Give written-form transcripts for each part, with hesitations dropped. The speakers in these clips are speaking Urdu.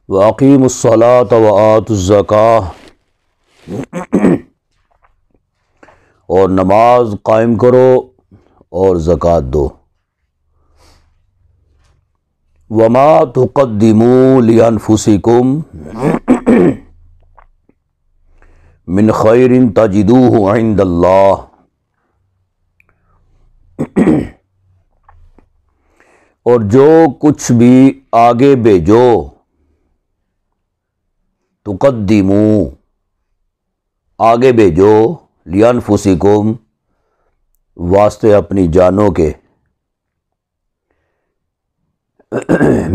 وَأَقِيمُوا الصَّلَاةَ وَآتُوا الزَّكَاةَ، اور نماز قائم کرو اور زکوٰۃ دو۔ وَمَا تُقَدِّمُوا لِأَنفُسِكُم مِّن خَيْرٍ تَجِدُوهُ عِندَ اللَّهِ، اور جو کچھ بھی آگے بھیجو، تقدموا آگے بھیجو، لِأَنفُسِكُم واسطے اپنی جانوں کے،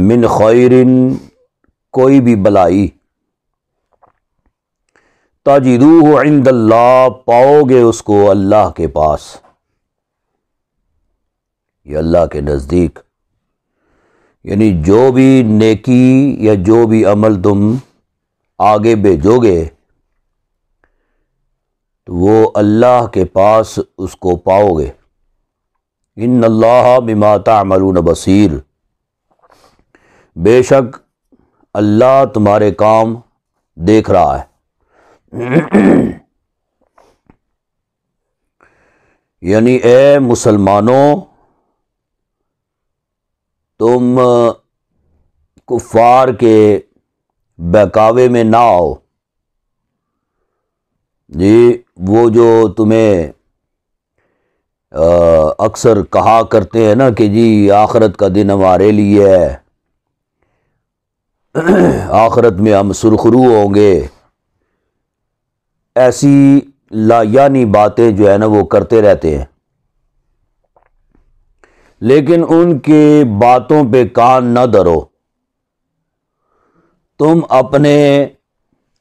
من خیر کوئی بھی بلائی، تجدوہ عند اللہ پاؤ گے اس کو اللہ کے پاس، یا اللہ کے نزدیک۔ یعنی جو بھی نیکی یا جو بھی عمل تم آگے بھیجو گے تو وہ اللہ کے پاس اس کو پاؤ گے۔ ان اللہ بما تعملون بصیر، بے شک اللہ تمہارے کام دیکھ رہا ہے۔ یعنی اے مسلمانوں، تم کفار کے بہکاوے میں نہ آؤ۔ جی وہ جو تمہیں اکثر کہا کرتے ہیں نا کہ جی آخرت کا دن ہمارے لیے ہے، آخرت میں ہم سرخرو ہوں گے، ایسی لا یعنی باتیں جو ہے نا وہ کرتے رہتے ہیں، لیکن ان کی باتوں پہ کان نہ دھرو۔ تم اپنے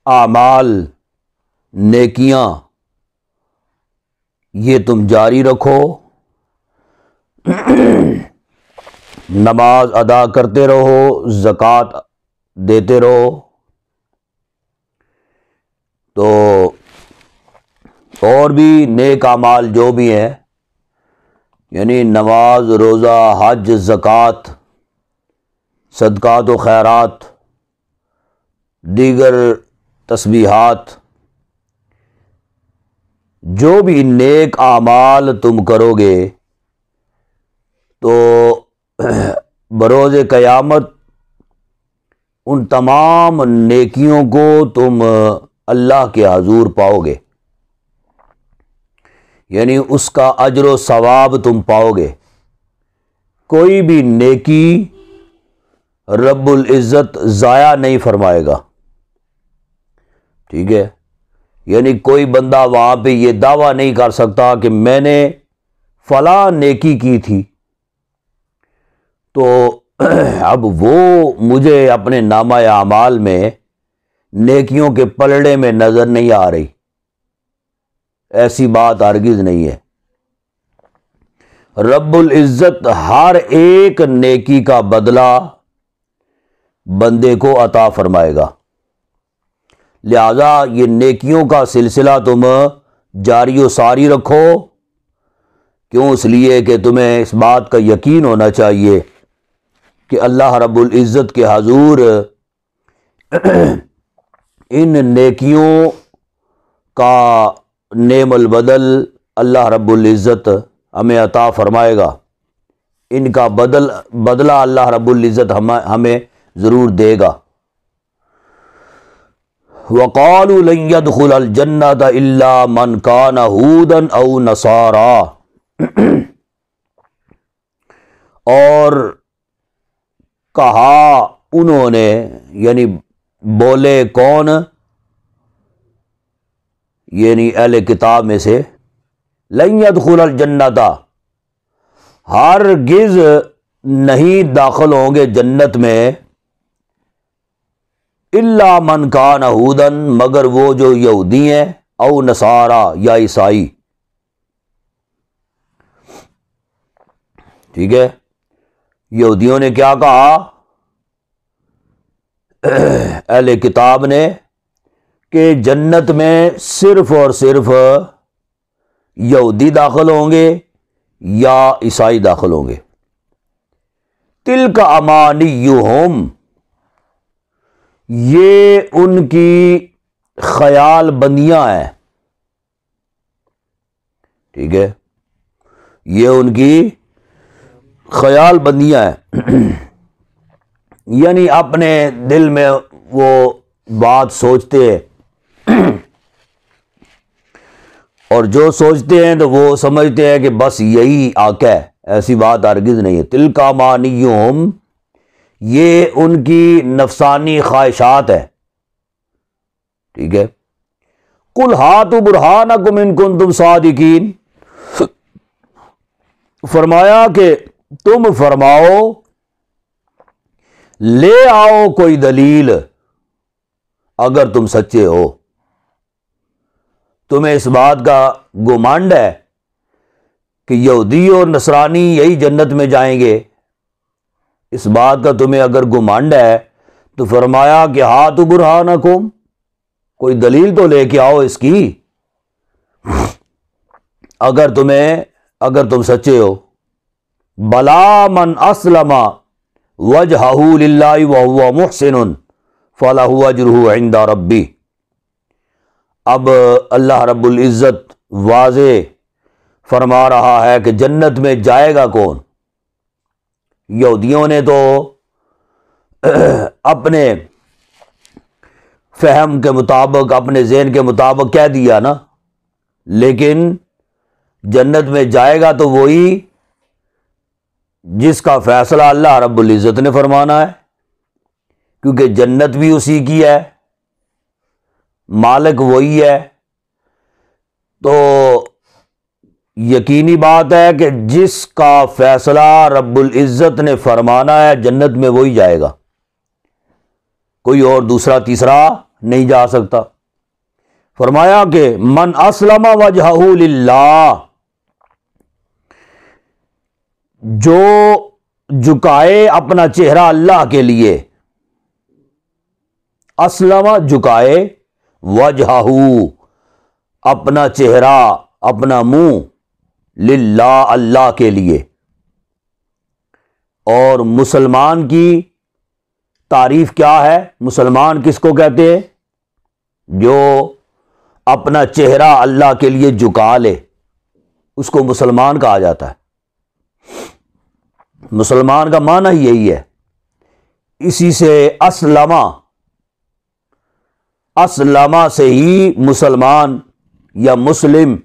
اعمال، نیکیاں یہ تم جاری رکھو، نماز ادا کرتے رہو، زکوٰۃ دیتے رہو، تو اور بھی نیک اعمال جو بھی ہیں، یعنی نماز، روزہ، حج، زکوٰۃ، صدقات و خیرات، دیگر تسبیحات، جو بھی نیک اعمال تم کرو گے تو بروز قیامت ان تمام نیکیوں کو تم اللہ کے حضور پاؤ گے، یعنی اس کا اجر و ثواب تم پاؤ گے۔ کوئی بھی نیکی رب العزت ضائع نہیں فرمائے گا، ٹھیک ہے؟ یعنی کوئی بندہ وہاں پہ یہ دعویٰ نہیں کر سکتا کہ میں نے فلاں نیکی کی تھی تو اب وہ مجھے اپنے نامہ اعمال میں نیکیوں کے پلڑے میں نظر نہیں آ رہی، ایسی بات ہرگز نہیں ہے۔ رب العزت ہر ایک نیکی کا بدلہ بندے کو عطا فرمائے گا، لہذا یہ نیکیوں کا سلسلہ تم جاری و ساری رکھو۔ کیوں؟ اس لیے کہ تمہیں اس بات کا یقین ہونا چاہیے کہ اللہ رب العزت کے حضور ان نیکیوں کا نعم البدل اللہ رب العزت ہمیں عطا فرمائے گا، ان کا بدلہ اللہ رب العزت ہمیں ضرور دے گا۔ وَقَالُوا لَن يَدْخُلَ الْجَنَّةَ إِلَّا مَنْ كَانَ هُودًا أَوْ نَصَارَىٰ، اور کہا انہوں نے، یعنی بولے کون؟ یعنی اہل کتاب میں سے، لن يدخل الجنۃ، ہرگز نہیں داخل ہوں گے جنت میں، الا من کان ہودن، مگر وہ جو یہودی ہیں، او نصارا یا عیسائی، ٹھیک ہے؟ یہودیوں نے کیا کہا؟ اہل کتاب نے کہ جنت میں صرف اور صرف یہودی داخل ہوں گے یا عیسائی داخل ہوں گے۔ تلک امانیہم، یہ ان کی خیال بندیاں ہیں، ٹھیک ہے، یہ ان کی خیال بندیاں ہیں، یعنی اپنے دل میں وہ بات سوچتے ہیں، اور جو سوچتے ہیں تو وہ سمجھتے ہیں کہ بس یہی آقا ہے، ایسی بات ہرگز نہیں ہے۔ تلک امانیہم، یہ ان کی نفسانی خواہشات ہے، ٹھیک ہے۔ قل ہاتوا برہانکم ان کنتم صادقین، فرمایا کہ تم فرماؤ، لے آؤ کوئی دلیل اگر تم سچے ہو۔ تمہیں اس بات کا گمانڈ ہے کہ یہودی اور نصرانی یہی جنت میں جائیں گے، اس بات کا تمہیں اگر گمانڈ ہے تو فرمایا کہ ہاتوا برہانکم، کوئی دلیل تو لے کے آؤ اس کی، اگر تم سچے ہو۔ بلا من اسلم وجہہ للہ وہو محسن فلہ اجرہ عند ربہ، اب اللہ رب العزت واضح فرما رہا ہے کہ جنت میں جائے گا کون۔ یہودیوں نے تو اپنے فہم کے مطابق، اپنے ذہن کے مطابق کہہ دیا نا، لیکن جنت میں جائے گا تو وہی جس کا فیصلہ اللہ رب العزت نے فرمانا ہے، کیونکہ جنت بھی اسی کی ہے، مالک وہی ہے، تو یقینی بات ہے کہ جس کا فیصلہ رب العزت نے فرمانا ہے جنت میں وہی جائے گا، کوئی اور دوسرا تیسرا نہیں جا سکتا۔ فرمایا کہ من اسلم وجہہ للہ، جو جھکائے اپنا چہرہ اللہ کے لیے، اسلم جھکائے، وجہہ اپنا چہرہ، اپنا منہ، للہ اللہ کے لیے۔ اور مسلمان کی تعریف کیا ہے؟ مسلمان کس کو کہتے ہیں؟ جو اپنا چہرہ اللہ کے لیے جھکا لے، اس کو مسلمان کہا جاتا ہے۔ مسلمان کا معنی ہی یہی ہے، اسی سے اسلم سے ہی مسلمان یا مسلم،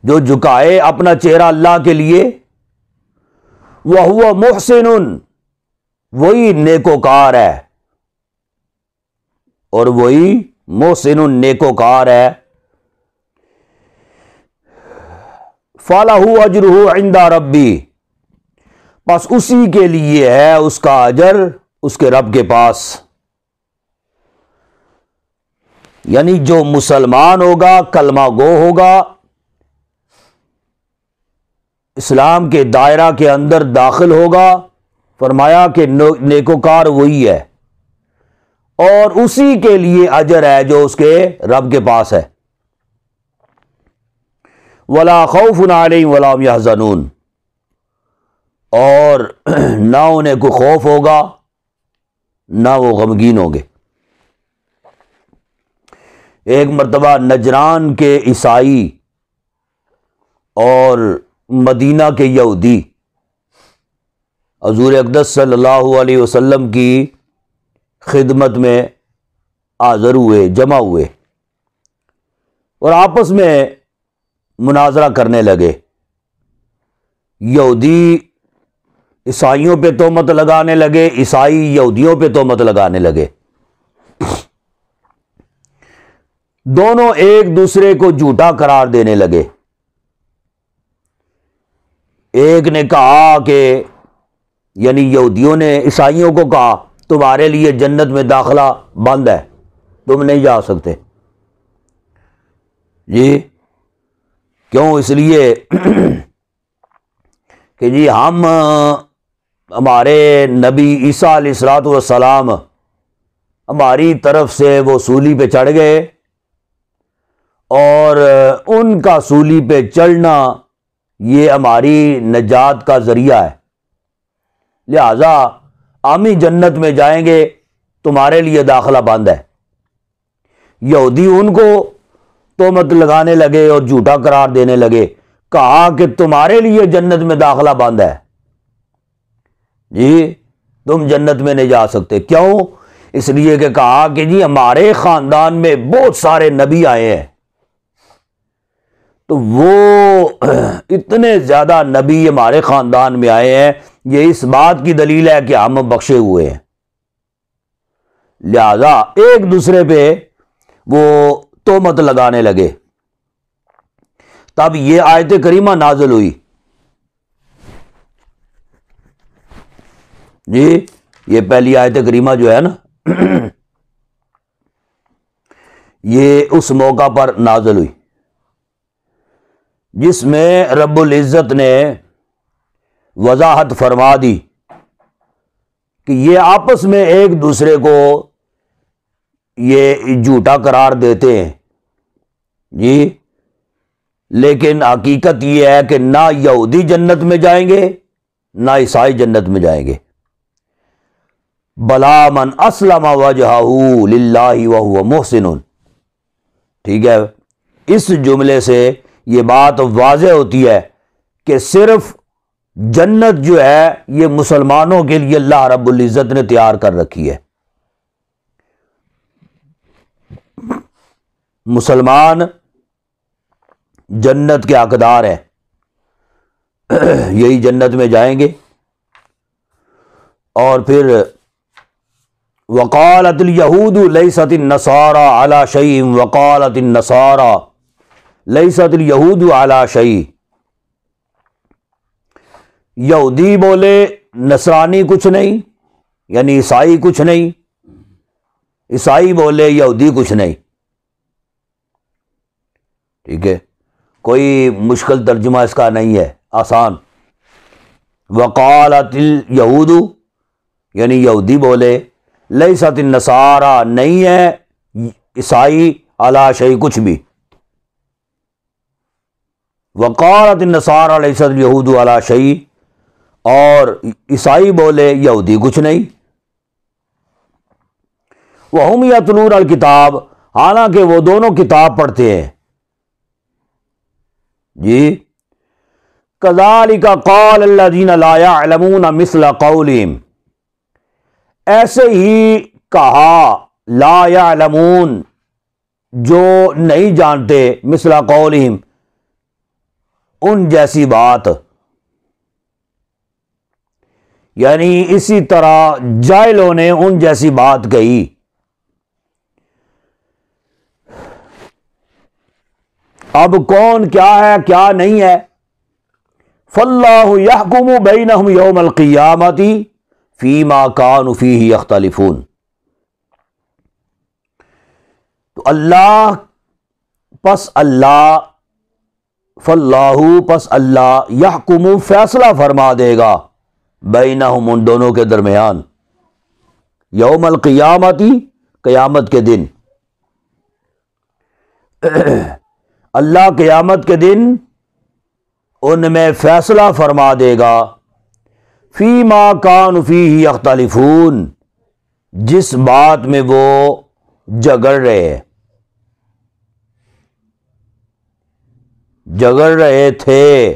جو جھکائے اپنا چہرہ اللہ کے لیے، وہو محسن، وہی نیکوکار ہے، اور وہی محسن نیکوکار ہے، فَلَهُ أَجْرُهُ عِنْدَ رَبِّهِ، بس اسی کے لیے ہے اس کا اجر اس کے رب کے پاس۔ یعنی جو مسلمان ہوگا، کلمہ گو ہوگا، اسلام کے دائرہ کے اندر داخل ہوگا، فرمایا کہ نیکوکار وہی ہے، اور اسی کے لیے اجر ہے جو اس کے رب کے پاس ہے۔ وَلَا خَوْفٌ عَلَيْهِمْ وَلَا هُمْ يَحْزَنُونَ، اور نہ انہیں کوئی خوف ہوگا، نہ وہ غمگین ہوں گے۔ ایک مرتبہ نجران کے عیسائی اور مدینہ کے یہودی حضور اقدس صلی اللہ علیہ وسلم کی خدمت میں حاضر ہوئے، جمع ہوئے، اور آپس میں مناظرہ کرنے لگے۔ یہودی عیسائیوں پہ تہمت لگانے لگے، عیسائی یہودیوں پہ تہمت لگانے لگے، دونوں ایک دوسرے کو جھوٹا قرار دینے لگے۔ ایک نے کہا کہ، یعنی یہودیوں نے عیسائیوں کو کہا، تمہارے لیے جنت میں داخلہ بند ہے، تم نہیں جا سکتے۔ جی کیوں؟ اس لیے کہ جی ہمارے نبی عیسیٰ علیہ الصلوۃ والسلام ہماری طرف سے وہ سولی پہ چڑھ گئے، اور ان کا سولی پہ چڑھنا یہ ہماری نجات کا ذریعہ ہے، لہذا ہم ہی جنت میں جائیں گے، تمہارے لیے داخلہ بند ہے۔ یہودی ان کو تہمت لگانے لگے اور جھوٹا قرار دینے لگے، کہا کہ تمہارے لیے جنت میں داخلہ بند ہے، جی تم جنت میں نہیں جا سکتے۔ کیوں؟ اس لیے کہ کہا کہ جی ہمارے خاندان میں بہت سارے نبی آئے ہیں، تو وہ اتنے زیادہ نبی ہمارے خاندان میں آئے ہیں، یہ اس بات کی دلیل ہے کہ ہم بخشے ہوئے ہیں، لہذا ایک دوسرے پہ وہ تہمت لگانے لگے۔ تب یہ آیت کریمہ نازل ہوئی، جی یہ پہلی آیت کریمہ جو ہے نا یہ اس موقع پر نازل ہوئی جس میں رب العزت نے وضاحت فرما دی کہ یہ آپس میں ایک دوسرے کو یہ جھوٹا قرار دیتے ہیں، جی لیکن حقیقت یہ ہے کہ نہ یہودی جنت میں جائیں گے نہ عیسائی جنت میں جائیں گے۔ بلا من اسلم وجہہ للہ وہو محسن، ٹھیک ہے، اس جملے سے یہ بات واضح ہوتی ہے کہ صرف جنت جو ہے یہ مسلمانوں کے لیے اللہ رب العزت نے تیار کر رکھی ہے۔ مسلمان جنت کے حقدار ہیں، یہی جنت میں جائیں گے۔ اور پھر وقالت الیہود لیست النصارى علی شیء وقالت النصارى لیست الیہود علی شیء، یہودی بولے نصرانی کچھ نہیں، یعنی عیسائی کچھ نہیں، عیسائی بولے یہودی کچھ نہیں، ٹھیک ہے، کوئی مشکل ترجمہ اس کا نہیں ہے، آسان۔ وقالت الیہود یعنی یہودی بولے، لیست النصارى نہیں ہے عیسائی علی شیء کچھ بھی، وقالت النصارى لیست الیہود علی شیء، اور عیسائی بولے یہودی کچھ نہیں۔ وہم یتلون الکتاب، حالانکہ وہ دونوں کتاب پڑھتے ہیں، جی کذالک قال الذین لا یعلمون مثل قولہم، ایسے ہی کہا لا یعلمون جو نہیں جانتے، مثل قولہم ان جیسی بات، یعنی اسی طرح جاہلوں نے ان جیسی بات کہی۔ اب کون کیا ہے کیا نہیں ہے، فاللہ یحکم بینہم یوم القیامۃ فیما کانوا فیہ یختلفون، تو اللہ پس اللہ، فاللہ پس اللہ، یحکم فیصلہ فرما دے گا، بینہم ان دونوں کے درمیان، یوم القیامت قیامت کے دن، اللہ قیامت کے دن ان میں فیصلہ فرما دے گا، فیما کانوا فیہ یختلفون جس بات میں وہ جھگڑ رہے تھے،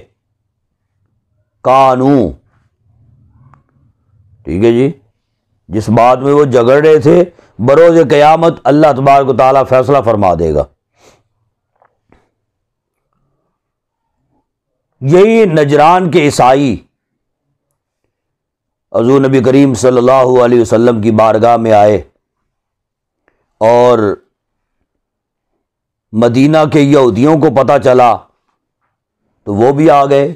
کانو، ٹھیک ہے جی، جس بات میں وہ جھگڑ رہے تھے بروز قیامت اللہ تبارک و تعالیٰ فیصلہ فرما دے گا۔ یہی نجران کے عیسائی حضور نبی کریم صلی اللہ علیہ وسلم کی بارگاہ میں آئے اور مدینہ کے یہودیوں کو پتہ چلا تو وہ بھی آ گئے۔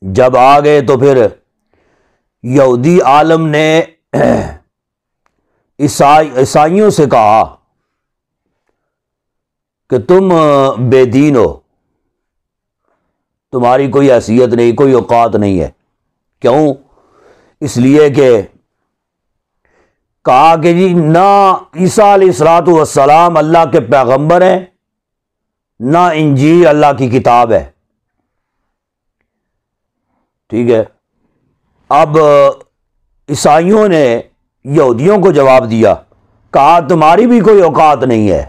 جب آ گئے تو پھر یہودی عالم نے عیسائیوں سے کہا کہ تم بے دین ہو، تمہاری کوئی حیثیت نہیں، کوئی اوقات نہیں ہے۔ کیوں؟ اس لیے کہ کہا کہ جی نہ عیسیٰ علیہ الصلوۃ والسلام اللہ کے پیغمبر ہیں، نہ انجیل اللہ کی کتاب ہے، ٹھیک ہے، اب عیسائیوں نے یہودیوں کو جواب دیا، کہا تمہاری بھی کوئی اوقات نہیں ہے،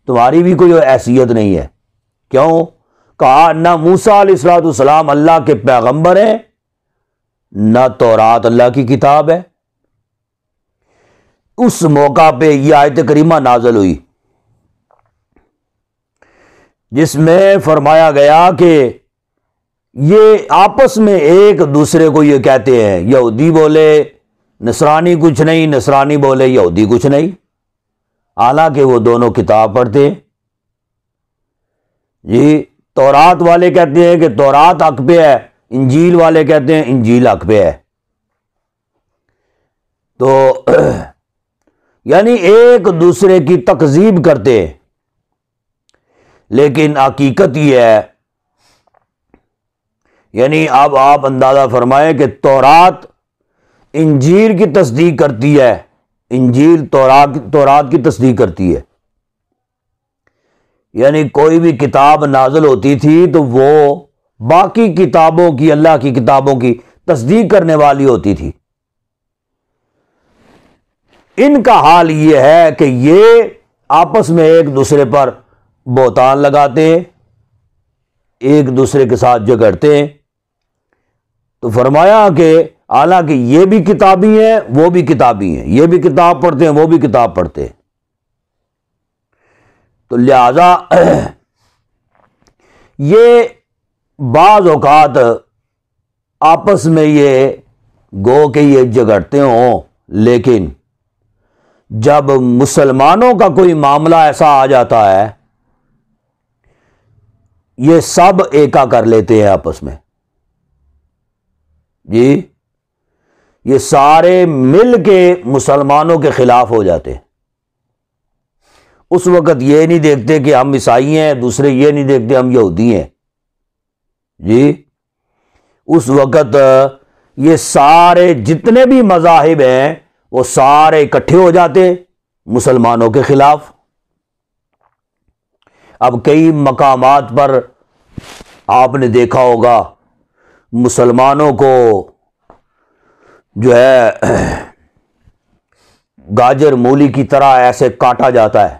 تمہاری بھی کوئی حیثیت نہیں ہے۔ کیوں؟ کہا نہ موسیٰ علیہ السلام اللہ کے پیغمبر ہیں، نہ تورات اللہ کی کتاب ہے۔ اس موقع پہ یہ آیت کریمہ نازل ہوئی جس میں فرمایا گیا کہ یہ آپس میں ایک دوسرے کو یہ کہتے ہیں، یہودی بولے نصرانی کچھ نہیں، نصرانی بولے یہودی کچھ نہیں، حالانکہ وہ دونوں کتاب پڑھتے ہیں۔ جی تورات والے کہتے ہیں کہ تورات حق پہ ہے، انجیل والے کہتے ہیں انجیل حق پہ ہے۔ تو یعنی ایک دوسرے کی تکذیب کرتے ہیں، لیکن حقیقت یہ ہے، یعنی اب آپ اندازہ فرمائیں کہ تورات انجیل کی تصدیق کرتی ہے، انجیل تورات کی تصدیق کرتی ہے۔ یعنی کوئی بھی کتاب نازل ہوتی تھی تو وہ باقی کتابوں کی، اللہ کی کتابوں کی تصدیق کرنے والی ہوتی تھی۔ ان کا حال یہ ہے کہ یہ آپس میں ایک دوسرے پر بہتان لگاتے ہیں، ایک دوسرے کے ساتھ جھگڑتے ہیں۔ تو فرمایا کہ حالانکہ یہ بھی کتابی ہیں وہ بھی کتابی ہیں، یہ بھی کتاب پڑھتے ہیں وہ بھی کتاب پڑھتے ہیں۔ تو لہذا یہ بعض اوقات آپس میں یہ گو کہ یہ جھگڑتے ہوں، لیکن جب مسلمانوں کا کوئی معاملہ ایسا آ جاتا ہے یہ سب ایکا کر لیتے ہیں آپس میں۔ جی یہ سارے مل کے مسلمانوں کے خلاف ہو جاتے ہیں۔ اس وقت یہ نہیں دیکھتے کہ ہم عیسائی ہیں، دوسرے یہ نہیں دیکھتے ہم یہودی ہیں۔ جی اس وقت یہ سارے جتنے بھی مذاہب ہیں وہ سارے اکٹھے ہو جاتے مسلمانوں کے خلاف۔ اب کئی مقامات پر آپ نے دیکھا ہوگا مسلمانوں کو جو ہے گاجر مولی کی طرح ایسے کاٹا جاتا ہے۔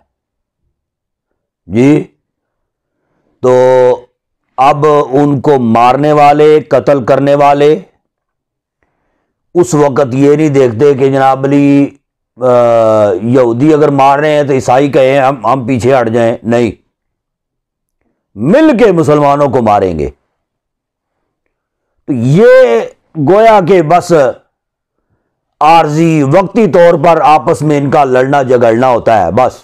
جی تو اب ان کو مارنے والے، قتل کرنے والے اس وقت یہ نہیں دیکھتے کہ جناب علی یہودی اگر مار رہے ہیں تو عیسائی کہیں ہم پیچھے ہٹ جائیں، نہیں، مل کے مسلمانوں کو ماریں گے۔ تو یہ گویا کہ بس عارضی وقتی طور پر آپس میں ان کا لڑنا جھگڑنا ہوتا ہے بس،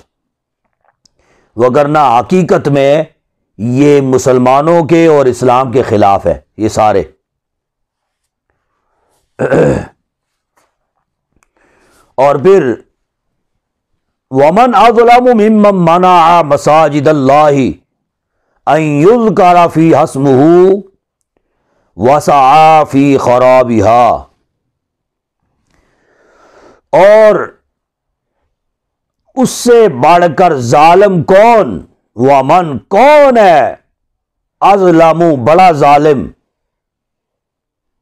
وگرنہ حقیقت میں یہ مسلمانوں کے اور اسلام کے خلاف ہے یہ سارے۔ اور پھر وَمَنْ أَظْلَمُ مِمَّنْ مَنَعَ مَسَاجِدَ اللَّهِ أَنْ يُذْكَرَ فِيهَا اسْمُهُ وَسَعَى فِي خَرَابِهَا۔ اور اس سے بڑھ کر ظالم کون؟ وَمَنْ کون ہے؟ اظلم بڑا ظالم،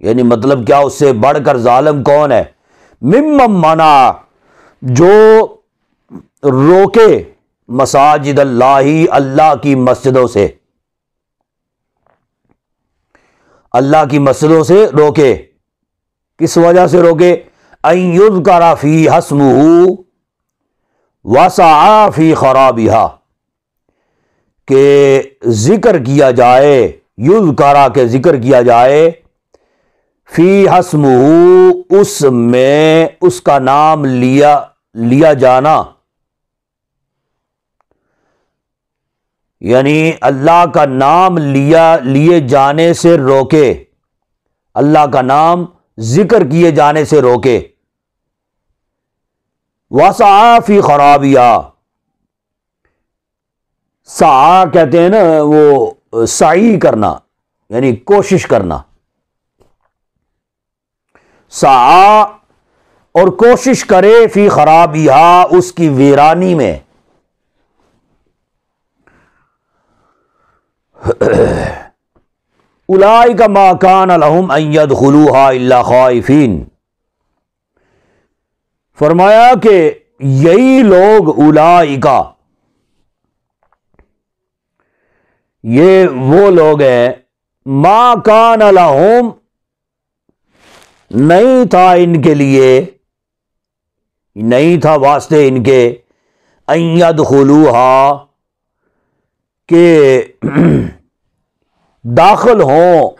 یعنی مطلب کیا، اس سے بڑھ کر ظالم کون ہے؟ ممن منع، جو روکے مساجد اللہ، اللہ کی مسجدوں سے، اللہ کی مسجدوں سے روکے۔ کس وجہ سے روکے؟ ان یذکر فیہا اسمہ وسعی فی خرابہا، کہ ذکر کیا جائے، یذکر کہ ذکر کیا جائے، فی اسمہ اس میں اس کا نام لیا جانا، یعنی اللہ کا نام لیے جانے سے روکے، اللہ کا نام ذکر کیے جانے سے روکے۔ وسعی فی خرابیہ، سعی کہتے ہیں نا وہ سعی کرنا، یعنی کوشش کرنا، سعی اور کوشش کرے فی خرابیہ اس کی ویرانی میں۔ اولئک ما کان لہم ان یدخلوها الا خائفین، فرمایا کہ یہی لوگ اولئک، یہ وہ لوگ ہیں، ما کان لہم، نہیں تھا ان کے لیے، نہیں تھا واسطے ان کے، ان یدخلوها، کہ داخل ہوں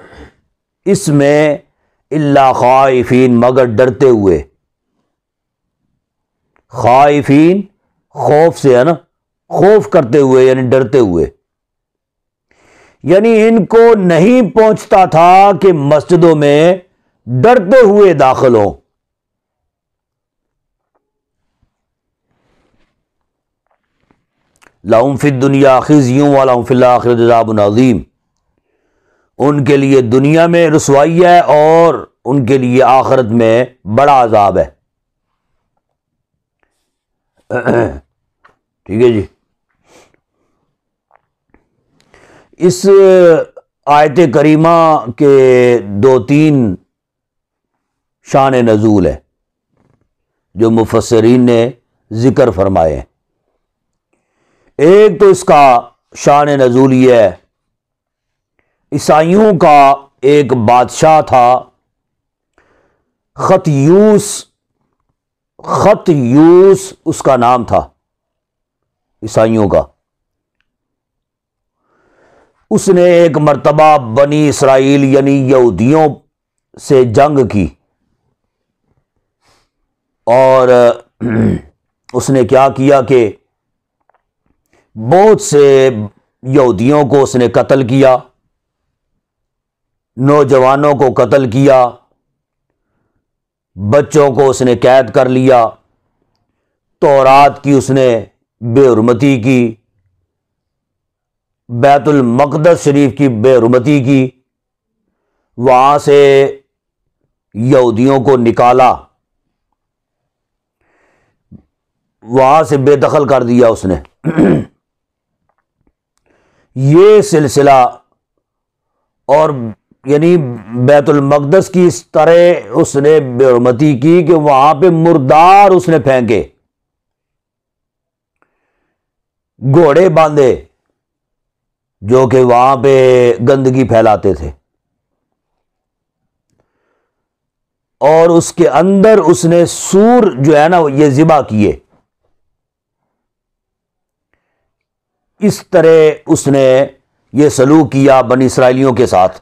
اس میں، الا خائفین، مگر ڈرتے ہوئے۔ خائفین خوف سے ہے نا، خوف کرتے ہوئے یعنی ڈرتے ہوئے، یعنی ان کو نہیں پہنچتا تھا کہ مسجدوں میں ڈرتے ہوئے داخل ہوں۔ لہم فی الدنیا خزی ولہم فی الآخرۃ عذاب عظیم، ان کے لیے دنیا میں رسوائی ہے اور ان کے لیے آخرت میں بڑا عذاب ہے۔ ٹھیک ہے جی، اس آیت کریمہ کے دو تین شان نزول ہے جو مفسرین نے ذکر فرمائے ہیں۔ ایک تو اس کا شان نزول یہ ہے، عیسائیوں کا ایک بادشاہ تھا خطیوس اس کا نام تھا عیسائیوں کا۔ اس نے ایک مرتبہ بنی اسرائیل یعنی یہودیوں سے جنگ کی، اور اس نے کیا کیا کہ بہت سے یہودیوں کو اس نے قتل کیا، نوجوانوں کو قتل کیا، بچوں کو اس نے قید کر لیا، تورات کی اس نے بے حرمتی کی، بیت المقدس شریف کی بے حرمتی کی، وہاں سے یہودیوں کو نکالا، وہاں سے بے دخل کر دیا اس نے۔ یہ سلسلہ، اور یعنی بیت المقدس کی اس طرح اس نے بے حرمتی کی کہ وہاں پہ مردار اس نے پھینکے، گھوڑے باندھے جو کہ وہاں پہ گندگی پھیلاتے تھے، اور اس کے اندر اس نے سور جو ہے نا یہ ذبح کیے۔ اس طرح اس نے یہ سلوک کیا بنی اسرائیلیوں کے ساتھ۔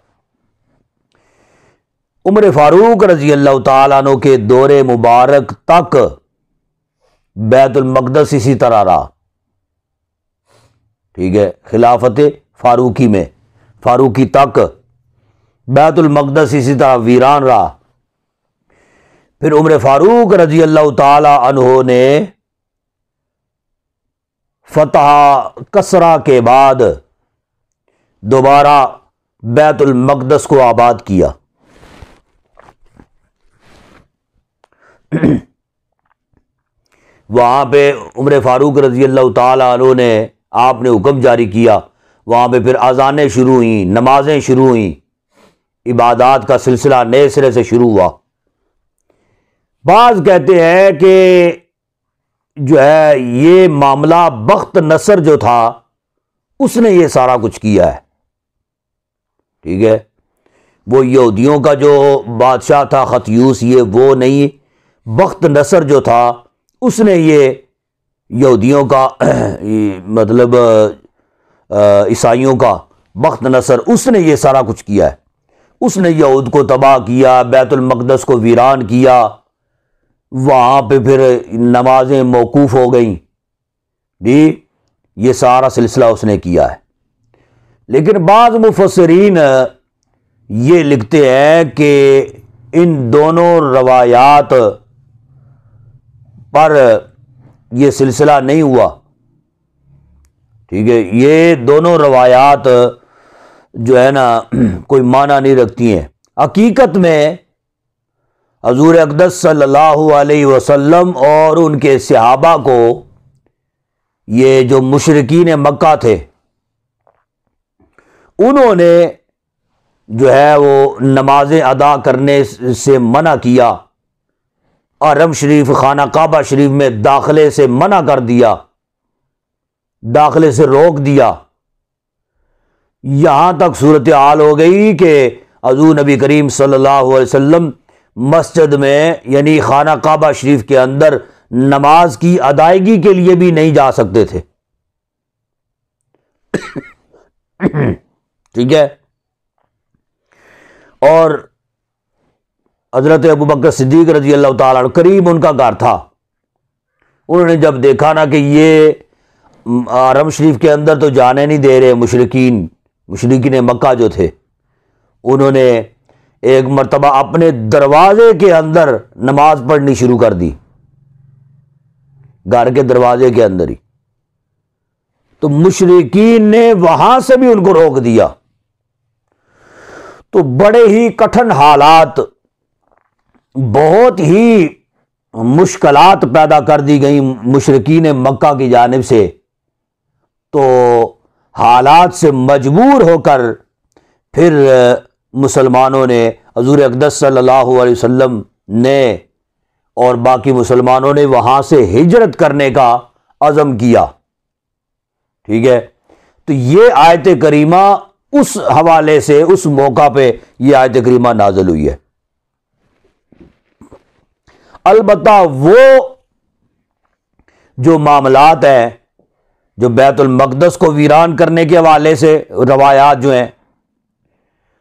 عمر فاروق رضی اللہ تعالیٰ عنہ کے دور مبارک تک بیت المقدس اسی طرح رہا، ٹھیک ہے، خلافت فاروقی میں، فاروقی تک بیت المقدس اسی طرح ویران رہا۔ پھر عمر فاروق رضی اللہ تعالیٰ عنہ نے فتح کسرا کے بعد دوبارہ بیت المقدس کو آباد کیا۔ وہاں پہ عمر فاروق رضی اللہ تعالیٰ عنہ نے، آپ نے حکم جاری کیا، وہاں پہ پھر اذانیں شروع ہوئیں، نمازیں شروع ہوئیں، عبادات کا سلسلہ نئے سرے سے شروع ہوا۔ بعض کہتے ہیں کہ جو ہے یہ معاملہ بخت نصر جو تھا اس نے یہ سارا کچھ کیا ہے، ٹھیک ہے، وہ یہودیوں کا جو بادشاہ تھا خطیوس، یہ وہ نہیں، بخت نصر جو تھا اس نے یہ یہودیوں کا مطلب عیسائیوں کا بخت نصر، اس نے یہ سارا کچھ کیا ہے۔ اس نے یہود کو تباہ کیا، بیت المقدس کو ویران کیا، وہاں پہ پھر نمازیں موقوف ہو گئیں، بھی یہ سارا سلسلہ اس نے کیا ہے۔ لیکن بعض مفسرین یہ لکھتے ہیں کہ ان دونوں روایات پر یہ سلسلہ نہیں ہوا، ٹھیک ہے، یہ دونوں روایات جو ہے نا کوئی معنی نہیں رکھتی ہیں۔ حقیقت میں حضور اقدس صلی اللہ علیہ وسلم اور ان کے صحابہ کو یہ جو مشرکین مکہ تھے انہوں نے جو ہے وہ نمازیں ادا کرنے سے منع کیا، حرم شریف خانہ کعبہ شریف میں داخلے سے منع کر دیا، داخلے سے روک دیا، یہاں تک صورتحال ہو گئی کہ حضور نبی کریم صلی اللہ علیہ وسلم مسجد میں یعنی خانہ کعبہ شریف کے اندر نماز کی ادائیگی کے لیے بھی نہیں جا سکتے تھے۔ ٹھیک ہے، اور حضرت ابوبکر صدیق رضی اللہ تعالیٰ عنہ قریب ان کا گھر تھا، انہوں نے جب دیکھا نا کہ یہ حرم شریف کے اندر تو جانے نہیں دے رہے مشرکین مکہ جو تھے، انہوں نے ایک مرتبہ اپنے دروازے کے اندر نماز پڑھنی شروع کر دی، گھر کے دروازے کے اندر ہی۔ تو مشرکین نے وہاں سے بھی ان کو روک دیا، تو بڑے ہی کٹھن حالات، بہت ہی مشکلات پیدا کر دی گئیں مشرکین مکہ کی جانب سے۔ تو حالات سے مجبور ہو کر پھر مسلمانوں نے، حضور اقدس صلی اللہ علیہ وسلم نے اور باقی مسلمانوں نے وہاں سے ہجرت کرنے کا عزم کیا۔ ٹھیک ہے، تو یہ آیت کریمہ اس حوالے سے اس موقع پہ یہ آیت کریمہ نازل ہوئی ہے۔ البتہ وہ جو معاملات ہیں جو بیت المقدس کو ویران کرنے کے حوالے سے روایات جو ہیں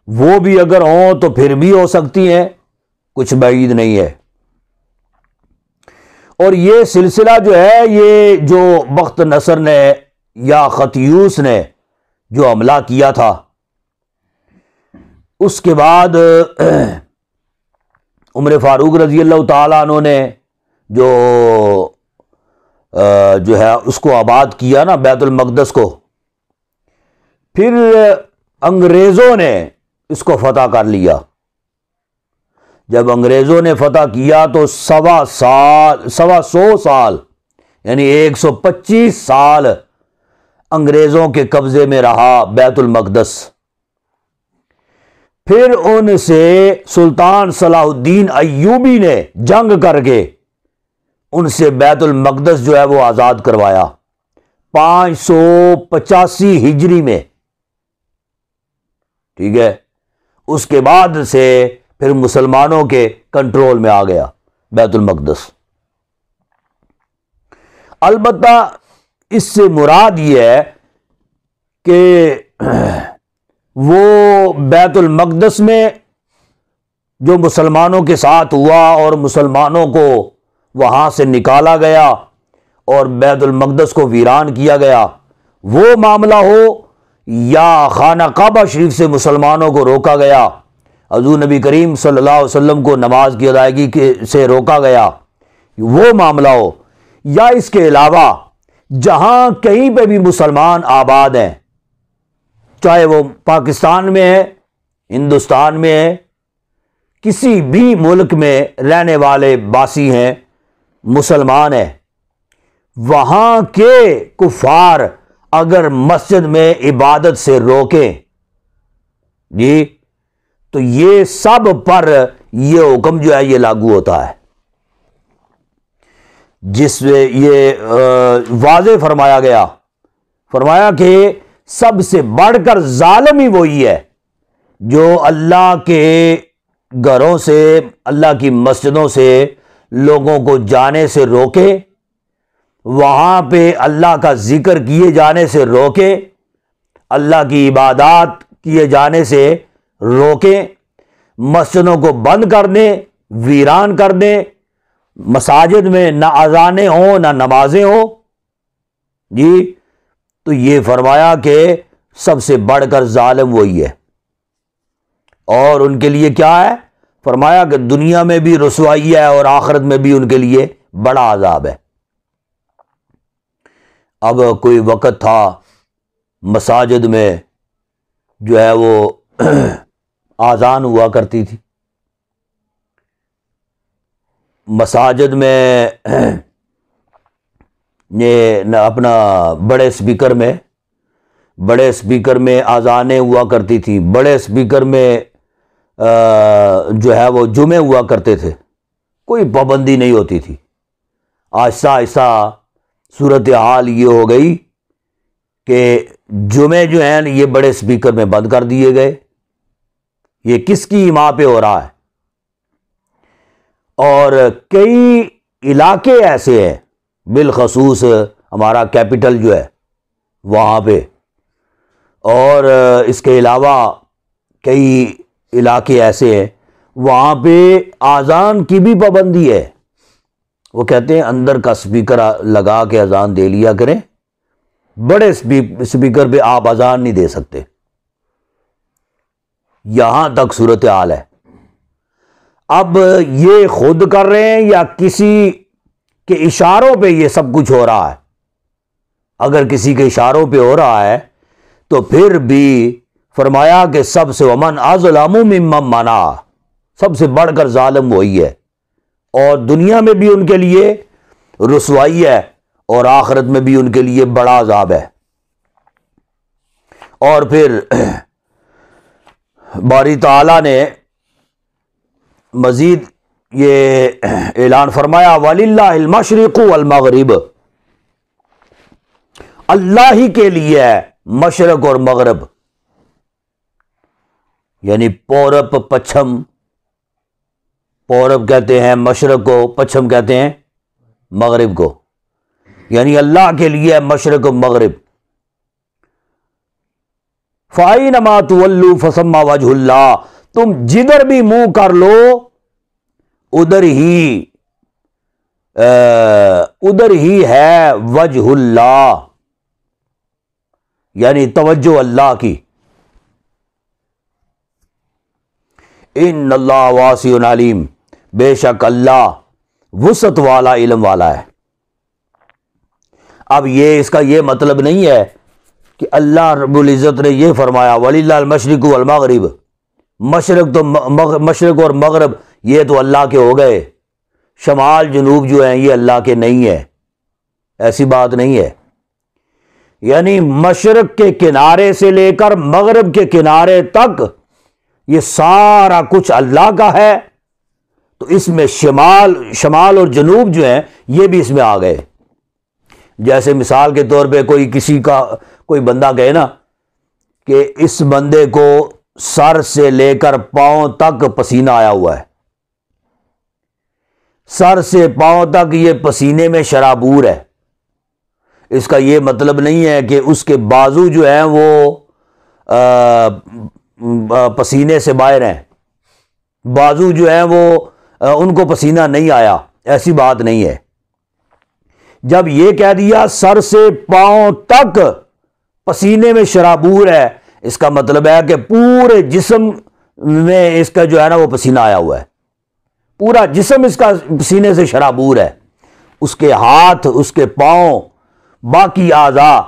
وہ بھی اگر ہوں تو پھر بھی ہو سکتی ہیں، کچھ بعید نہیں ہے۔ اور یہ سلسلہ جو ہے، یہ جو بخت نصر نے یا خطیوس نے جو حملہ کیا تھا، اس کے بعد عمر فاروق رضی اللہ تعالیٰ عنہ نے جو ہے اس کو آباد کیا نا بیت المقدس کو، پھر انگریزوں نے اس کو فتح کر لیا۔ جب انگریزوں نے فتح کیا تو 125 سال یعنی 125 سال انگریزوں کے قبضے میں رہا بیت المقدس۔ پھر ان سے سلطان صلاح الدین ایوبی نے جنگ کر کے ان سے بیت المقدس جو ہے وہ آزاد کروایا 585 ہجری میں۔ ٹھیک ہے، اس کے بعد سے پھر مسلمانوں کے کنٹرول میں آ گیا بیت المقدس۔ البتہ اس سے مراد یہ ہے کہ وہ بیت المقدس میں جو مسلمانوں کے ساتھ ہوا اور مسلمانوں کو وہاں سے نکالا گیا اور بیت المقدس کو ویران کیا گیا، وہ معاملہ ہو یا خانہ کعبہ شریف سے مسلمانوں کو روکا گیا، حضور نبی کریم صلی اللہ علیہ وسلم کو نماز کی ادائیگی سے روکا گیا، وہ معاملہ ہو، یا اس کے علاوہ جہاں کہیں پہ بھی مسلمان آباد ہیں، چاہے وہ پاکستان میں ہے، ہندوستان میں ہے، کسی بھی ملک میں رہنے والے باسی ہیں، مسلمان ہیں، وہاں کے کفار اگر مسجد میں عبادت سے روکیں جی تو یہ سب پر یہ حکم جو ہے یہ لاگو ہوتا ہے، جس میں یہ واضح فرمایا کہ سب سے بڑھ کر ظالم ہی وہی ہے جو اللہ کے گھروں سے، اللہ کی مسجدوں سے لوگوں کو جانے سے روکے، وہاں پہ اللہ کا ذکر کیے جانے سے روکے، اللہ کی عبادات کیے جانے سے روکے، مسجدوں کو بند کر دیں، ویران کر دیں، مساجد میں نہ اذانیں ہوں نہ نمازیں ہوں جی، تو یہ فرمایا کہ سب سے بڑھ کر ظالم وہی ہے۔ اور ان کے لیے کیا ہے؟ فرمایا کہ دنیا میں بھی رسوائی ہے اور آخرت میں بھی ان کے لیے بڑا عذاب ہے۔ اب کوئی وقت تھا مساجد میں جو ہے وہ آذان ہوا کرتی تھی، مساجد میں یہ اپنا بڑے سپیکر میں بڑے اسپیکر میں اذانیں ہوا کرتی تھیں، بڑے اسپیکر میں جو ہے وہ جمعے ہوا کرتے تھے، کوئی پابندی نہیں ہوتی تھی۔ آہستہ آہستہ صورتحال یہ ہو گئی کہ جمعے جو ہیں یہ بڑے اسپیکر میں بند کر دیے گئے۔ یہ کس کی ماں پہ ہو رہا ہے؟ اور کئی علاقے ایسے ہیں، بالخصوص ہمارا کیپٹل جو ہے وہاں پہ، اور اس کے علاوہ کئی علاقے ایسے ہیں وہاں پہ اذان کی بھی پابندی ہے۔ وہ کہتے ہیں اندر کا اسپیکر لگا کے اذان دے لیا کریں، بڑے اسپیکر پہ آپ اذان نہیں دے سکتے۔ یہاں تک صورتحال ہے۔ اب یہ خود کر رہے ہیں یا کسی کے اشاروں پہ یہ سب کچھ ہو رہا ہے؟ اگر کسی کے اشاروں پہ ہو رہا ہے تو پھر بھی فرمایا کہ سب سے ومن اظلم ممن منع، سب سے بڑھ کر ظالم وہی ہے، اور دنیا میں بھی ان کے لیے رسوائی ہے اور آخرت میں بھی ان کے لیے بڑا عذاب ہے۔ اور پھر باری تعالیٰ نے مزید یہ اعلان فرمایا وَلِلَّهِ الْمَشْرِقُ وَالْمَغْرِبُ، اللہ ہی کے لیے ہے مشرق اور مغرب، یعنی پورب پچھم، پورب کہتے ہیں مشرق کو، پچھم کہتے ہیں مغرب کو، یعنی اللہ کے لیے مشرق و مغرب۔ فَأَيْنَمَا تُوَلُّوا فَثَمَّ وَجْهُ اللَّهِ، تم جدھر بھی منہ کر لو ادھر ہی ہے وجہ اللہ، یعنی توجہ اللہ کی۔ ان اللہ واسع علیم، بے شک اللہ وسعت والا، علم والا ہے۔ اب یہ اس کا یہ مطلب نہیں ہے کہ اللہ رب العزت نے یہ فرمایا وَلِلَّهِ الْمَشْرِقُ وَالْمَغْرِبُ، مشرق اور مغرب یہ تو اللہ کے ہو گئے، شمال جنوب جو ہیں یہ اللہ کے نہیں ہے، ایسی بات نہیں ہے۔ یعنی مشرق کے کنارے سے لے کر مغرب کے کنارے تک یہ سارا کچھ اللہ کا ہے، تو اس میں شمال اور جنوب جو ہیں یہ بھی اس میں آ گئے۔ جیسے مثال کے طور پہ کوئی بندہ کہے نا کہ اس بندے کو سر سے لے کر پاؤں تک پسینہ آیا ہوا ہے، سر سے پاؤں تک یہ پسینے میں شرابور ہے، اس کا یہ مطلب نہیں ہے کہ اس کے بازو جو ہیں وہ پسینے سے باہر ہیں، بازو جو ہیں وہ ان کو پسینہ نہیں آیا، ایسی بات نہیں ہے۔ جب یہ کہہ دیا سر سے پاؤں تک پسینے میں شرابور ہے، اس کا مطلب ہے کہ پورے جسم میں اس کا جو ہے نا وہ پسینہ آیا ہوا ہے، پورا جسم اس کا پسینے سے شرابور ہے، اس کے ہاتھ، اس کے پاؤں، باقی اعضاء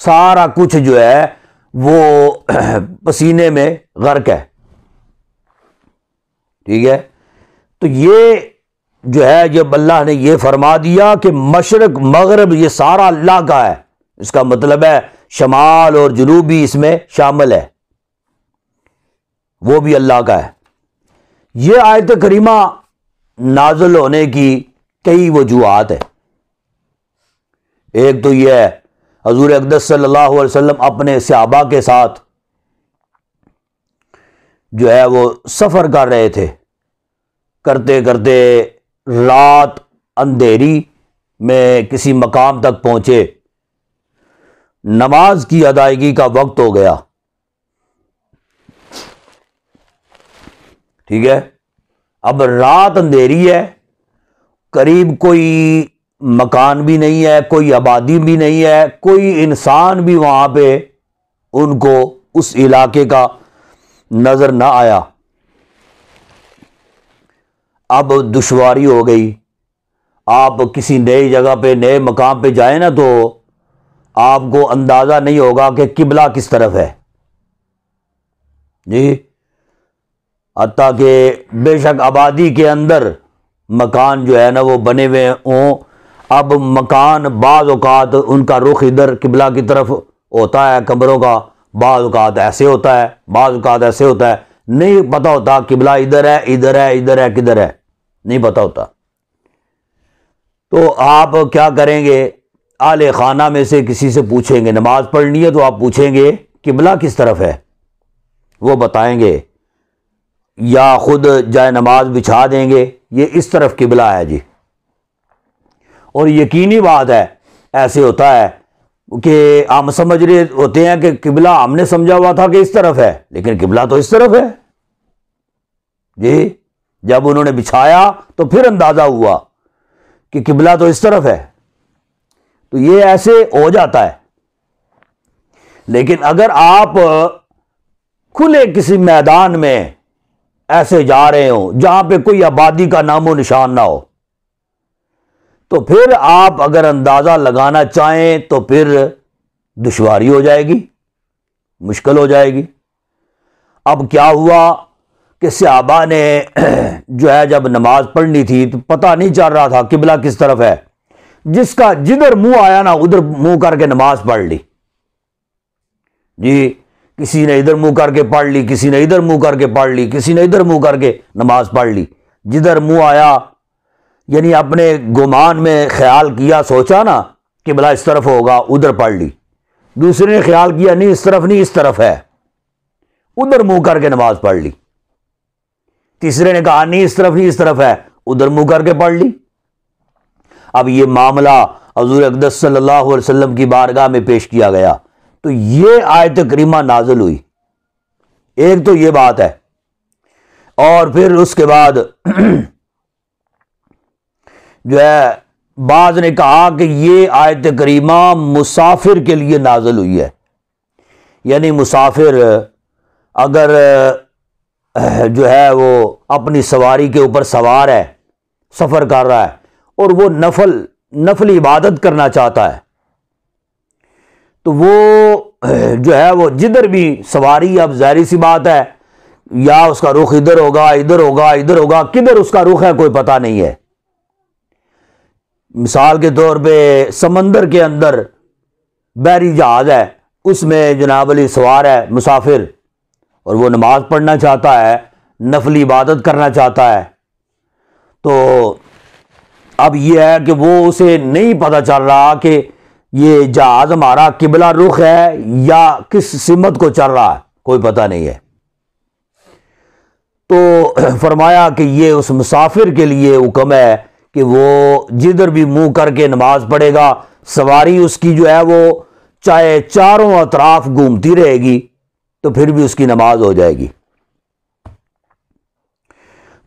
سارا کچھ جو ہے وہ پسینے میں غرق ہے۔ ٹھیک ہے، تو یہ جو ہے جب اللہ نے یہ فرما دیا کہ مشرق مغرب یہ سارا اللہ کا ہے، اس کا مطلب ہے شمال اور جنوب بھی اس میں شامل ہے، وہ بھی اللہ کا ہے۔ یہ آیت کریمہ نازل ہونے کی کئی وجوہات ہیں۔ ایک تو یہ ہے حضور اقدس صلی اللہ علیہ وسلم اپنے صحابہ کے ساتھ جو ہے وہ سفر کر رہے تھے، کرتے کرتے رات اندھیری میں کسی مقام تک پہنچے، نماز کی ادائیگی کا وقت ہو گیا۔ ٹھیک ہے، اب رات اندھیری ہے، قریب کوئی مکان بھی نہیں ہے، کوئی آبادی بھی نہیں ہے، کوئی انسان بھی وہاں پہ ان کو اس علاقے کا نظر نہ آیا۔ اب دشواری ہو گئی، آپ کسی نئی جگہ پہ نئے مقام پہ جائیں نا تو آپ کو اندازہ نہیں ہوگا کہ قبلہ کس طرف ہے، جی، حتیٰ کہ بے شک آبادی کے اندر مکان جو ہے نا وہ بنے ہوئے ہوں، اب مکان بعض اوقات ان کا رخ ادھر قبلہ کی طرف ہوتا ہے کمروں کا، بعض اوقات ایسے ہوتا ہے، بعض اوقات ایسے ہوتا ہے، نہیں پتہ ہوتا قبلہ ادھر ہے ادھر ہے ادھر ہے کدھر ہے، نہیں پتہ ہوتا۔ تو آپ کیا کریں گے، اہل خانہ میں سے کسی سے پوچھیں گے، نماز پڑھنی ہے تو آپ پوچھیں گے قبلہ کس طرف ہے، وہ بتائیں گے، یا خود جائے نماز بچھا دیں گے یہ اس طرف قبلہ ہے جی۔ اور یقینی بات ہے ایسے ہوتا ہے کہ ہم سمجھ رہے ہوتے ہیں کہ قبلہ ہم نے سمجھا ہوا تھا کہ اس طرف ہے، لیکن قبلہ تو اس طرف ہے جی۔ جب انہوں نے بچھایا تو پھر اندازہ ہوا کہ قبلہ تو اس طرف ہے۔ تو یہ ایسے ہو جاتا ہے۔ لیکن اگر آپ کھلے کسی میدان میں ایسے جا رہے ہوں جہاں پہ کوئی آبادی کا نام و نشان نہ ہو، تو پھر آپ اگر اندازہ لگانا چاہیں تو پھر دشواری ہو جائے گی، مشکل ہو جائے گی۔ اب کیا ہوا کہ صحابہ نے جو ہے جب نماز پڑھنی تھی تو پتہ نہیں چل رہا تھا قبلہ کس طرف ہے، جس کا جدھر منہ آیا نا ادھر منہ کر کے نماز پڑھ لی جی۔ کسی نے ادھر منہ کر کے پڑھ لی، کسی نے ادھر منہ کر کے پڑھ لی، کسی نے ادھر منہ کر کے نماز پڑھ لی، جدھر منہ آیا، یعنی اپنے گمان میں خیال کیا، سوچا نا قبلہ اس طرف ہوگا، ادھر پڑھ لی۔ دوسرے نے خیال کیا نہیں اس طرف نہیں اس طرف ہے، ادھر منہ کر کے نماز پڑھ لی۔ تیسرے نے کہا نہیں اس طرف نہیں اس طرف ہے، ادھر منہ کر کے پڑھ لی۔ اب یہ معاملہ حضور اقدس صلی اللہ علیہ وسلم کی بارگاہ میں پیش کیا گیا تو یہ آیت کریمہ نازل ہوئی۔ ایک تو یہ بات ہے، اور پھر اس کے بعد جو ہے بعض نے کہا کہ یہ آیت کریمہ مسافر کے لیے نازل ہوئی ہے، یعنی مسافر اگر جو ہے وہ اپنی سواری کے اوپر سوار ہے، سفر کر رہا ہے اور وہ نفل عبادت کرنا چاہتا ہے، تو وہ جو ہے وہ جدھر بھی سواری، اب ظاہری سی بات ہے یا اس کا رخ ادھر ہوگا ادھر ہوگا ادھر ہوگا، کدھر اس کا رخ ہے کوئی پتہ نہیں ہے۔ مثال کے طور پہ سمندر کے اندر بحری جہاز ہے، اس میں جناب علی سوار ہے مسافر، اور وہ نماز پڑھنا چاہتا ہے، نفلی عبادت کرنا چاہتا ہے، تو اب یہ ہے کہ وہ اسے نہیں پتہ چل رہا کہ یہ جہاز ہمارا قبلہ رخ ہے یا کس سمت کو چل رہا ہے، کوئی پتہ نہیں ہے۔ تو فرمایا کہ یہ اس مسافر کے لیے حکم ہے کہ وہ جدھر بھی منہ کر کے نماز پڑھے گا، سواری اس کی جو ہے وہ چاہے چاروں اطراف گھومتی رہے گی تو پھر بھی اس کی نماز ہو جائے گی۔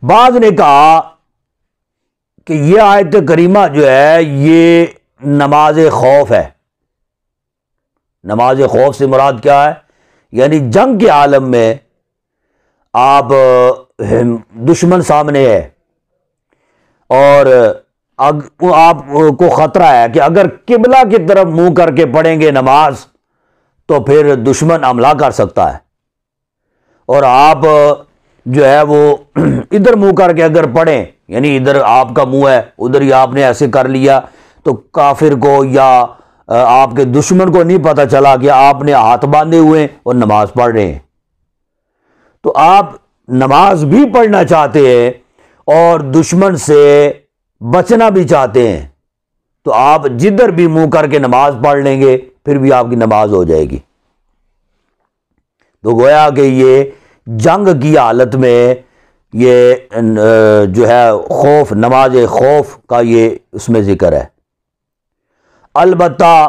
بعض نے کہا کہ یہ آیت کریمہ جو ہے یہ نماز خوف ہے۔ نماز خوف سے مراد کیا ہے؟ یعنی جنگ کے عالم میں آپ دشمن سامنے ہے اور آپ کو خطرہ ہے کہ اگر قبلہ کی طرف منہ کر کے پڑھیں گے نماز تو پھر دشمن حملہ کر سکتا ہے، اور آپ جو ہے وہ ادھر منہ کر کے اگر پڑھیں، یعنی ادھر آپ کا منہ ہے ادھر ہی آپ نے ایسے کر لیا تو کافر کو یا آپ کے دشمن کو نہیں پتہ چلا کہ آپ نے ہاتھ باندھے ہوئے اور نماز پڑھ رہے ہیں۔ تو آپ نماز بھی پڑھنا چاہتے ہیں اور دشمن سے بچنا بھی چاہتے ہیں، تو آپ جدھر بھی منہ کر کے نماز پڑھ لیں گے پھر بھی آپ کی نماز ہو جائے گی۔ تو گویا کہ یہ جنگ کی حالت میں یہ جو ہے خوف، نماز خوف کا یہ اس میں ذکر ہے۔ البتہ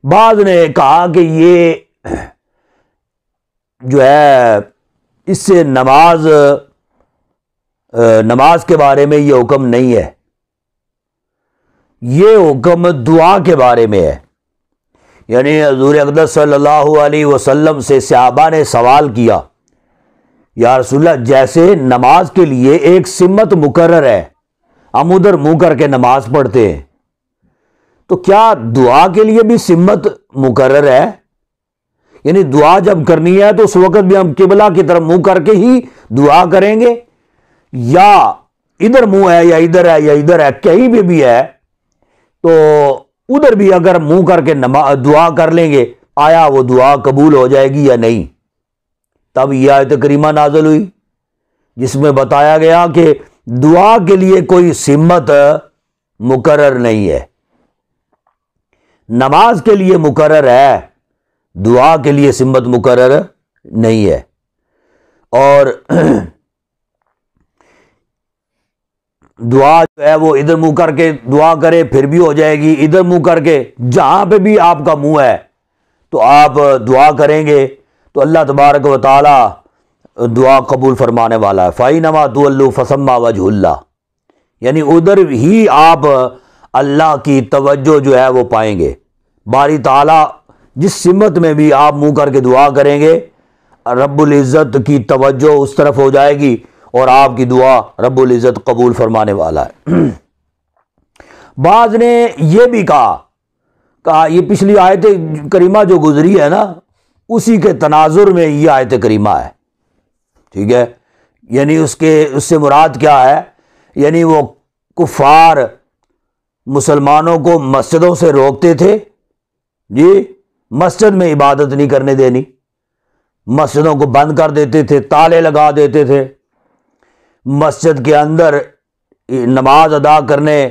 بعض نے کہا کہ یہ جو ہے اس سے نماز کے بارے میں یہ حکم نہیں ہے، یہ حکم دعا کے بارے میں ہے۔ یعنی حضور اقدس صلی اللہ علیہ وسلم سے صحابہ نے سوال کیا، یا رسول اللہ جیسے نماز کے لیے ایک سمت مقرر ہے، ہم ادھر منہ کر کے نماز پڑھتے ہیں، تو کیا دعا کے لیے بھی سمت مقرر ہے؟ یعنی دعا جب کرنی ہے تو اس وقت بھی ہم قبلہ کی طرف منہ کر کے ہی دعا کریں گے، یا ادھر منہ ہے یا ادھر ہے یا ادھر ہے کہیں بھی ہے تو ادھر بھی اگر منہ کر کے دعا کر لیں گے آیا وہ دعا قبول ہو جائے گی یا نہیں۔ تب یہ آیت کریمہ نازل ہوئی جس میں بتایا گیا کہ دعا کے لیے کوئی سمت مقرر نہیں ہے، نماز کے لیے مقرر ہے، دعا کے لیے سمت مقرر نہیں ہے۔ اور دعا جو ہے وہ ادھر منہ کر کے دعا کرے پھر بھی ہو جائے گی، ادھر منہ کر کے جہاں پہ بھی آپ کا منہ ہے تو آپ دعا کریں گے تو اللہ تبارک و تعالی دعا قبول فرمانے والا ہے۔ فَإِنَّمَا تُوَلُّوا فَثَمَّ وَجْهُ اللَّهِ، یعنی ادھر ہی آپ اللہ کی توجہ جو ہے وہ پائیں گے۔ باری تعالیٰ جس سمت میں بھی آپ منہ کر کے دعا کریں گے رب العزت کی توجہ اس طرف ہو جائے گی اور آپ کی دعا رب العزت قبول فرمانے والا ہے۔ بعض نے یہ بھی کہا یہ پچھلی آیت کریمہ جو گزری ہے نا اسی کے تناظر میں یہ آیت کریمہ ہے، ٹھیک ہے، یعنی اس سے مراد کیا ہے، یعنی وہ کفار مسلمانوں کو مسجدوں سے روکتے تھے، جی مسجد میں عبادت نہیں کرنے دینی، مسجدوں کو بند کر دیتے تھے، تالے لگا دیتے تھے، مسجد کے اندر نماز ادا کرنے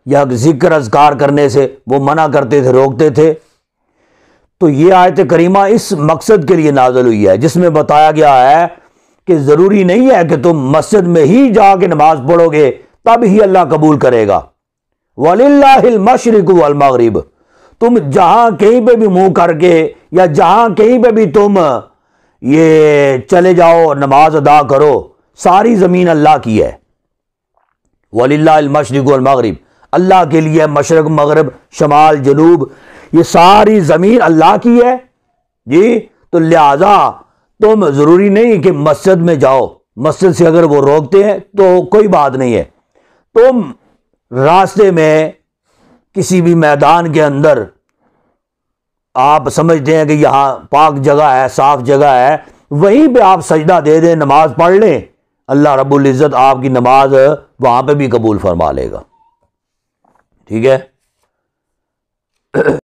یا ذکر اذکار کرنے سے وہ منع کرتے تھے، روکتے تھے۔ تو یہ آیت کریمہ اس مقصد کے لیے نازل ہوئی ہے جس میں بتایا گیا ہے کہ ضروری نہیں ہے کہ تم مسجد میں ہی جا کے نماز پڑھو گے تب ہی اللہ قبول کرے گا۔ وَلِلَّهِ الْمَشْرِقُ وَالْمَغْرِبُ، تم جہاں کہیں پہ بھی منہ کر کے یا جہاں کہیں پہ بھی تم یہ چلے جاؤ نماز ادا کرو، ساری زمین اللہ کی ہے۔ وَلِلَّهِ الْمَشْرِقُ وَالْمَغْرِبُ، اللہ کے لیے مشرق مغرب شمال جنوب یہ ساری زمین اللہ کی ہے، جی تو لہذا تم ضروری نہیں کہ مسجد میں جاؤ، مسجد سے اگر وہ روکتے ہیں تو کوئی بات نہیں ہے، تم راستے میں کسی بھی میدان کے اندر آپ سمجھتے ہیں کہ یہاں پاک جگہ ہے، صاف جگہ ہے، وہیں پہ آپ سجدہ دے دیں، نماز پڑھ لیں، اللہ رب العزت آپ کی نماز وہاں پہ بھی قبول فرما لے گا، ٹھیک ہے۔